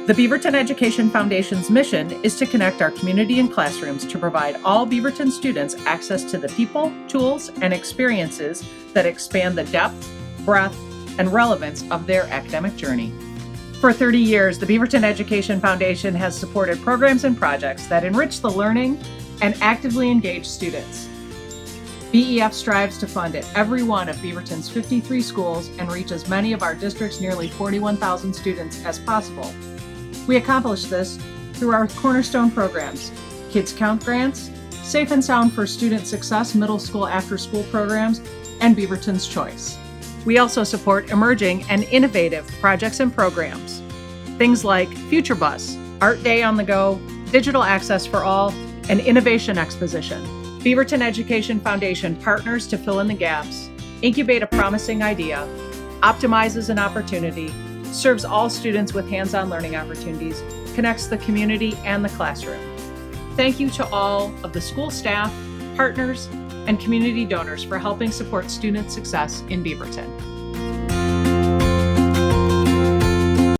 The Beaverton Education Foundation's mission is to connect our community and classrooms to provide all Beaverton students access to the people, tools, and experiences that expand the depth, breadth, and relevance of their academic journey. For 30 years, the Beaverton Education Foundation has supported programs and projects that enrich the learning and actively engage students. BEF strives to fund at every one of Beaverton's 53 schools and reach as many of our district's nearly 41,000 students as possible. We accomplish this through our cornerstone programs, Kids Count grants, Safe and Sound for Student Success middle school after-school programs, and Beaverton's Choice. We also support emerging and innovative projects and programs. Things like Future Bus, Art Day on the Go, Digital Access for All, and Innovation Exposition. Beaverton Education Foundation partners to fill in the gaps, incubate a promising idea, optimizes an opportunity, serves all students with hands-on learning opportunities, connects the community and the classroom. Thank you to all of the school staff, partners, and community donors for helping support student success in Beaverton.